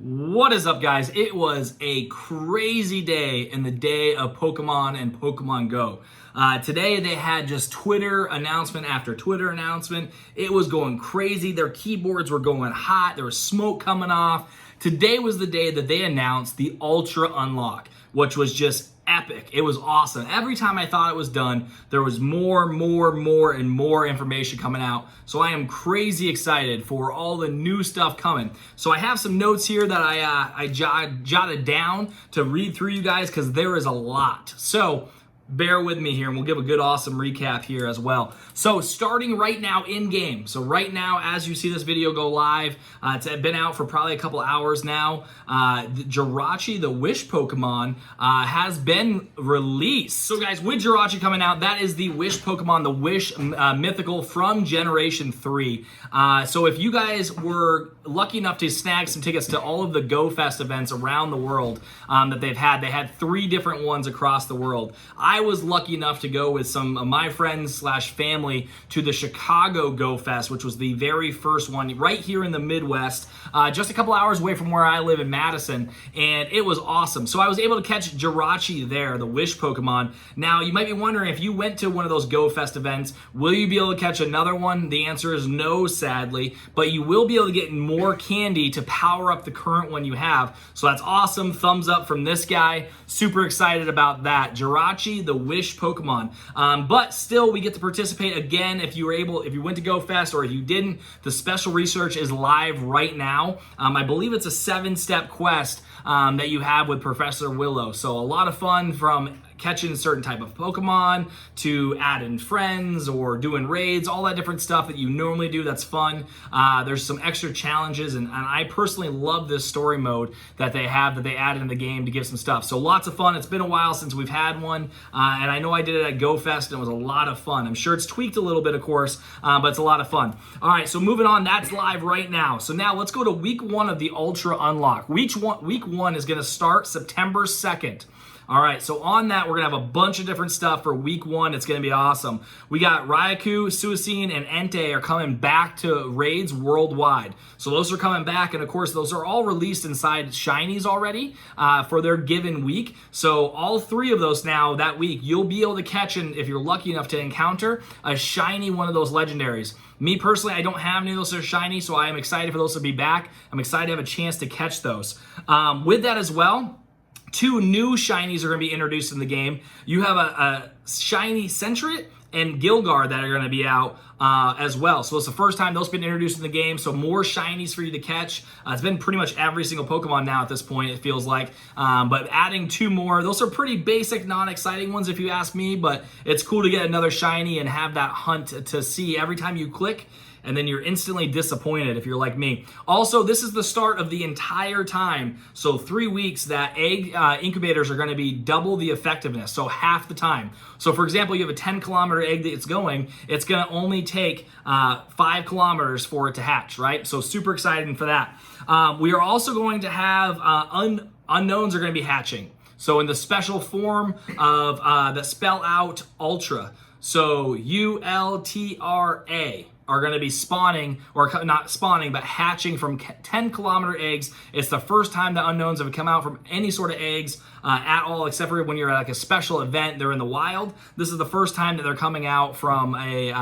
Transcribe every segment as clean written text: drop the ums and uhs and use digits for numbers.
What is up, guys? It was a crazy day in the day of Pokemon and Pokemon Go. Today they had just Twitter announcement after Twitter announcement. It was going crazy. Their keyboards were going hot. There was smoke coming off. Today was the day that they announced the Ultra Unlock, which was just epic. It was awesome. Every time I thought it was done, there was more and more information coming out. So I am crazy excited for all the new stuff coming. So I have some notes here that I jotted down to read through you guys because there is a lot. So bear with me here and we'll give a good awesome recap here as well. So starting right now in game. So right now as you see this video go live, it's been out for probably a couple hours now. The Jirachi, the Wish Pokemon, has been released. So guys, with Jirachi coming out, that is the Wish Pokemon, the Wish Mythical from Generation 3. So if you guys were lucky enough to snag some tickets to all of the Go Fest events around the world that they had 3 different ones across the world. I was lucky enough to go with some of my friends slash family to the Chicago Go Fest, which was the very first one right here in the Midwest, just a couple hours away from where I live in Madison, and it was awesome. So I was able to catch Jirachi there, the Wish Pokemon. Now, you might be wondering, if you went to one of those Go Fest events, will you be able to catch another one? The answer is no, sadly, but you will be able to get more candy to power up the current one you have. So that's awesome. Thumbs up from this guy. Super excited about that. Jirachi, the Wish Pokemon. But still, we get to participate again if you went to Go Fest, or if you didn't, the special research is live right now. I believe it's a 7-step quest that you have with Professor Willow. So a lot of fun, from catching a certain type of Pokemon to adding friends or doing raids, all that different stuff that you normally do. That's fun. There's some extra challenges, and I personally love this story mode that they added in the game to give some stuff. So lots of fun. It's been a while since we've had one, and I know I did it at Go Fest and it was a lot of fun. I'm sure it's tweaked a little bit, of course, but it's a lot of fun. All right, so moving on, that's live right now. So now let's go to week 1 of the Ultra Unlock. Week one is gonna start September 2nd. All right, so on that, we're going to have a bunch of different stuff for week 1. It's going to be awesome. We got Raikou, Suicune, and Entei are coming back to raids worldwide. So those are coming back, and of course, those are all released inside Shinies already for their given week. So all 3 of those now, that week, you'll be able to catch, and if you're lucky enough to encounter, a Shiny one of those legendaries. Me personally, I don't have any of those that are shiny, so I am excited for those to be back. I'm excited to have a chance to catch those. With that as well, 2 new shinies are going to be introduced in the game. You have a shiny Sentret and Gilgar that are going to be out as well. So it's the first time those have been introduced in the game, so more shinies for you to catch. It's been pretty much every single Pokemon now at this point, it feels like. But adding 2 more, those are pretty basic, non-exciting ones if you ask me, but it's cool to get another shiny and have that hunt to see every time you click, and then you're instantly disappointed if you're like me. Also, this is the start of the entire time, so 3 weeks that egg incubators are going to be double the effectiveness, so half the time. So for example, you have a 10-kilometer egg that's going to only take 5 kilometers for it to hatch, right? So super excited for that. We are also going to have unknowns are going to be hatching. So in the special form of that spell out Ultra. So ULTRA are going to be spawning, or not spawning, but hatching from 10-kilometer eggs. It's the first time the unknowns have come out from any sort of eggs at all, except for when you're at like a special event, they're in the wild. This is the first time that they're coming out from an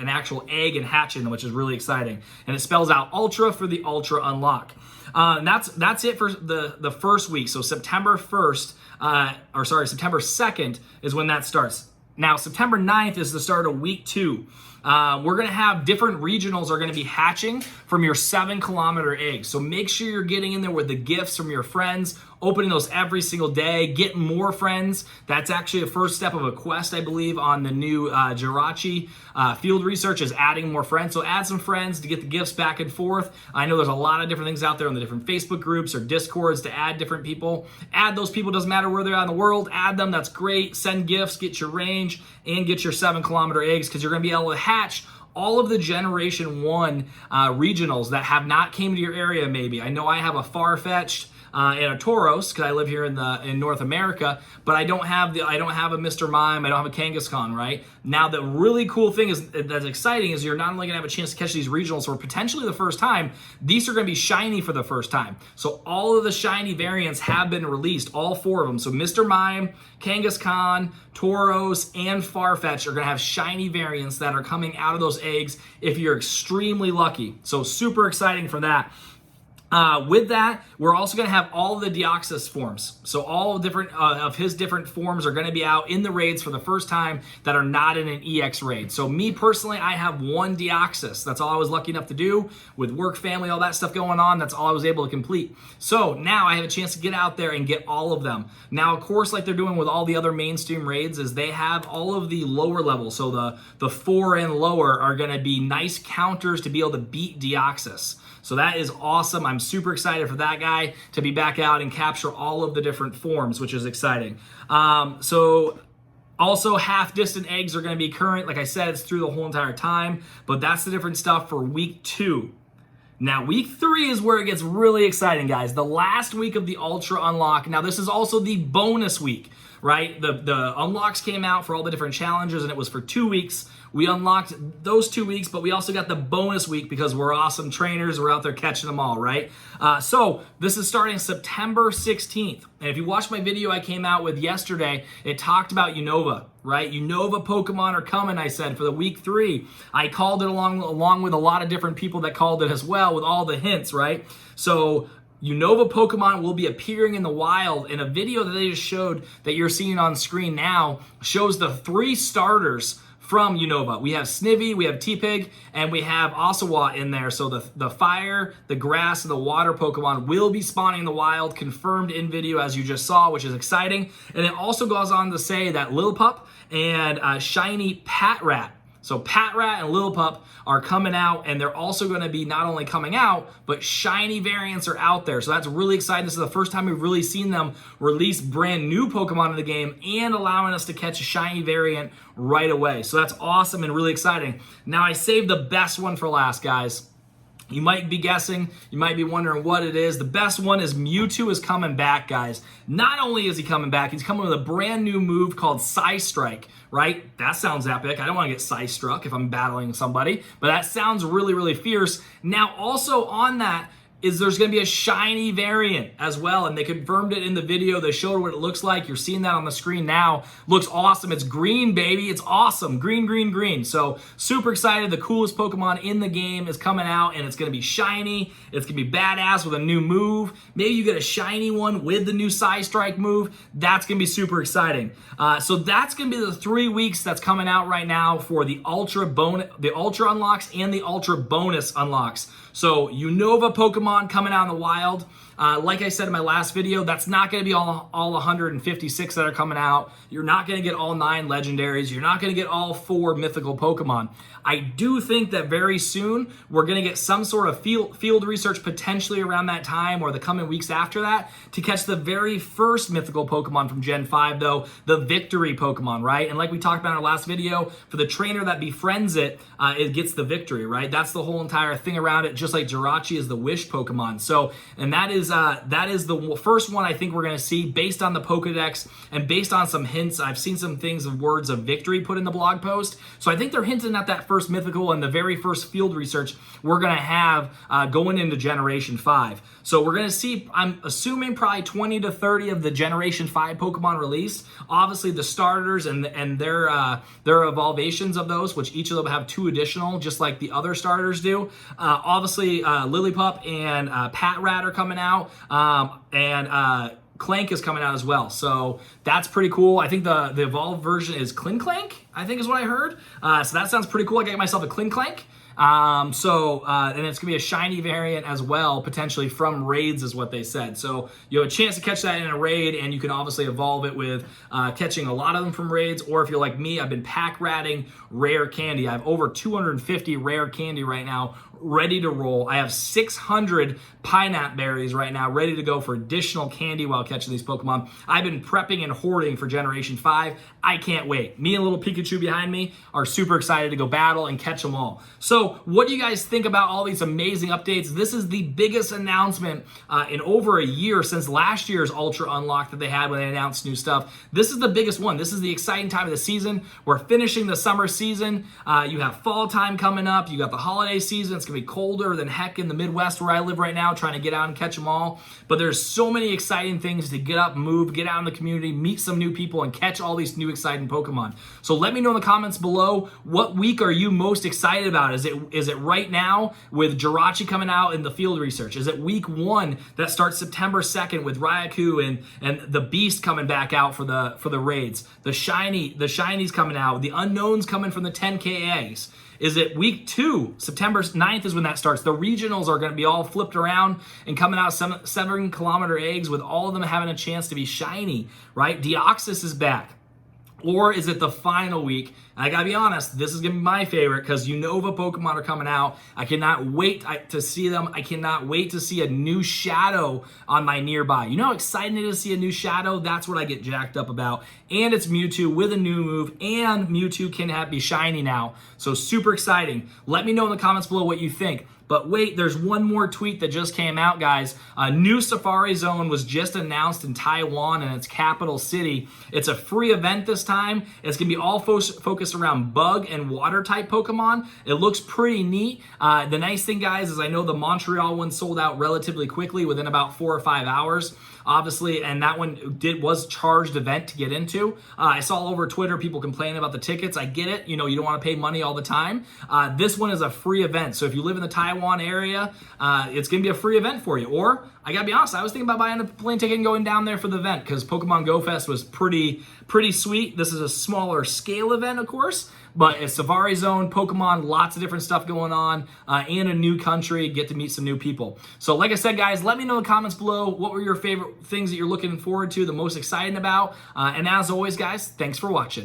actual egg and hatching, which is really exciting. And it spells out Ultra for the Ultra Unlock. And that's it for the first week. So September 2nd is when that starts. Now, September 9th is the start of week 2. We're going to have different regionals are going to be hatching from your 7-kilometer eggs. So make sure you're getting in there with the gifts from your friends, opening those every single day, get more friends. That's actually a first step of a quest, I believe, on the new Jirachi field research, is adding more friends. So add some friends to get the gifts back and forth. I know there's a lot of different things out there on the different Facebook groups or Discords to add different people. Add those people, doesn't matter where they're at in the world, add them, that's great. Send gifts, get your range, and get your 7-kilometer eggs, because you're going to be able to hatch all of the Generation 1 regionals that have not came to your area maybe. I know I have a Farfetch'd and a Tauros because I live here in North America, but I don't have a Mr. Mime, I don't have a Kangaskhan, right? Now the really cool thing that's exciting is you're not only gonna have a chance to catch these regionals for potentially the first time, these are gonna be shiny for the first time. So all of the shiny variants have been released, all 4 of them. So Mr. Mime, Kangaskhan, Tauros, and Farfetch are gonna have shiny variants that are coming out of those eggs if you're extremely lucky. So super exciting for that. With that, we're also going to have all of the Deoxys forms. So all different of his different forms are going to be out in the raids for the first time that are not in an EX raid. So me personally, I have 1 Deoxys. That's all I was lucky enough to do with work, family, all that stuff going on. That's all I was able to complete. So now I have a chance to get out there and get all of them. Now, of course, like they're doing with all the other mainstream raids, is they have all of the lower levels. So the 4 and lower are going to be nice counters to be able to beat Deoxys. So that is awesome. I'm super excited for that guy to be back out and capture all of the different forms, which is exciting. So also half distant eggs are going to be current. Like I said, it's through the whole entire time, but that's the different stuff for week 2. Now, week 3 is where it gets really exciting, guys. The last week of the Ultra Unlock. Now, this is also the bonus week, right? The unlocks came out for all the different challenges, and it was for 2 weeks. We unlocked those 2 weeks, but we also got the bonus week because we're awesome trainers. We're out there catching them all, right? So this is starting September 16th. And if you watched my video I came out with yesterday, it talked about Unova, right? Unova Pokemon are coming, I said, for the week 3. I called it along with a lot of different people that called it as well with all the hints, right? So Unova Pokemon will be appearing in the wild, and a video that they just showed that you're seeing on screen now shows the 3 starters from Unova. We have Snivy, we have T-Pig, and we have Osawa in there. So the fire, the grass, and the water Pokemon will be spawning in the wild, confirmed in video as you just saw, which is exciting. And it also goes on to say that Lillipup and shiny Patrat. So Patrat and Lillipup are coming out, and they're also going to be not only coming out, but shiny variants are out there. So that's really exciting. This is the first time we've really seen them release brand new Pokemon in the game and allowing us to catch a shiny variant right away. So that's awesome and really exciting. Now I saved the best one for last, guys. You might be guessing, you might be wondering what it is. The best one is Mewtwo is coming back, guys. Not only is he coming back, he's coming with a brand new move called Psystrike, right? That sounds epic. I don't want to get Psystruck if I'm battling somebody, but that sounds really, really fierce. Now, also on that, is there's going to be a shiny variant as well, and they confirmed it in the video. They showed what it looks like. You're seeing that on the screen now. Looks awesome. It's green, baby. It's awesome. Green, green, green. So super excited. The coolest Pokemon in the game is coming out, and it's going to be shiny. It's going to be badass with a new move. Maybe you get a shiny one with the new Psystrike move. That's going to be super exciting. So that's going to be the 3 weeks that's coming out right now for the Ultra unlocks and the Ultra bonus unlocks. So Unova Pokemon coming out in the wild. Like I said in my last video, that's not going to be all 156 that are coming out. You're not going to get all 9 legendaries. You're not going to get all 4 mythical Pokemon. I do think that very soon we're going to get some sort of field research potentially around that time or the coming weeks after that to catch the very first mythical Pokemon from Gen 5, though, the Victory Pokemon, right? And like we talked about in our last video, for the trainer that befriends it, it gets the victory, right? That's the whole entire thing around it, just like Jirachi is the Wish Pokemon. So, and that is the first one I think we're going to see based on the Pokedex and based on some hints. I've seen some things of words of victory put in the blog post. So I think they're hinting at that first mythical and the very first field research we're going to have going into Generation 5. So we're going to see, I'm assuming, probably 20 to 30 of the Generation 5 Pokemon released. Obviously the starters and their evolvations of those, which each of them have 2 additional, just like the other starters do. Obviously Lillipup and Patrat are coming out, and Clank is coming out as well. So that's pretty cool. I think the evolved version is Klinklank, I think is what I heard. So that sounds pretty cool. I got myself a Klinklank. And it's going to be a shiny variant as well, potentially from raids is what they said. So you have a chance to catch that in a raid, and you can obviously evolve it with catching a lot of them from raids, or if you're like me, I've been pack ratting rare candy. I have over 250 rare candy right now ready to roll. I have 600 pineapple berries right now ready to go for additional candy while catching these Pokemon. I've been prepping and hoarding for Generation 5. I can't wait. Me and little Pikachu behind me are super excited to go battle and catch them all. So what do you guys think about all these amazing updates? This is the biggest announcement in over a year since last year's Ultra Unlock that they had when they announced new stuff. This is the biggest one. This is the exciting time of the season. We're finishing the summer season. You have fall time coming up. You got the holiday season. It's going to be colder than heck in the Midwest where I live right now, trying to get out and catch them all. But there's so many exciting things to get up, move, get out in the community, meet some new people, and catch all these new exciting Pokemon. So let me know in the comments below, what week are you most excited about? Is it right now with Jirachi coming out in the field research? Is it week 1 that starts September 2nd with Raikou and the Beast coming back out for the raids? The Shinies coming out, the Unknowns coming from the 10K eggs. Is it week 2? September 9th is when that starts. The regionals are going to be all flipped around and coming out 7-kilometer eggs with all of them having a chance to be shiny, right? Deoxys is back. Or is it the final week? I gotta be honest, this is gonna be my favorite because Unova Pokemon are coming out. I cannot wait to see them. I cannot wait to see a new Shadow on my nearby. You know how excited it is to see a new Shadow? That's what I get jacked up about. And it's Mewtwo with a new move, and Mewtwo can be shiny now. So super exciting. Let me know in the comments below what you think. But wait, there's one more tweet that just came out, guys. A new Safari Zone was just announced in Taiwan and its capital city. It's a free event this time. It's going to be all focused around bug and water type Pokemon. It looks pretty neat. The nice thing, guys, is I know the Montreal one sold out relatively quickly within about 4 or 5 hours. Obviously, and that one was charged event to get into. I saw all over Twitter people complaining about the tickets. I get it. You know, you don't want to pay money all the time. This one is a free event. So if you live in the Taiwan area, it's going to be a free event for you. Or, I got to be honest, I was thinking about buying a plane ticket and going down there for the event because Pokemon Go Fest was pretty sweet. This is a smaller scale event, of course, but it's Safari Zone, Pokemon, lots of different stuff going on, and a new country, get to meet some new people. So like I said, guys, let me know in the comments below what were your favorite things that you're looking forward to, the most exciting about, and as always, guys, thanks for watching.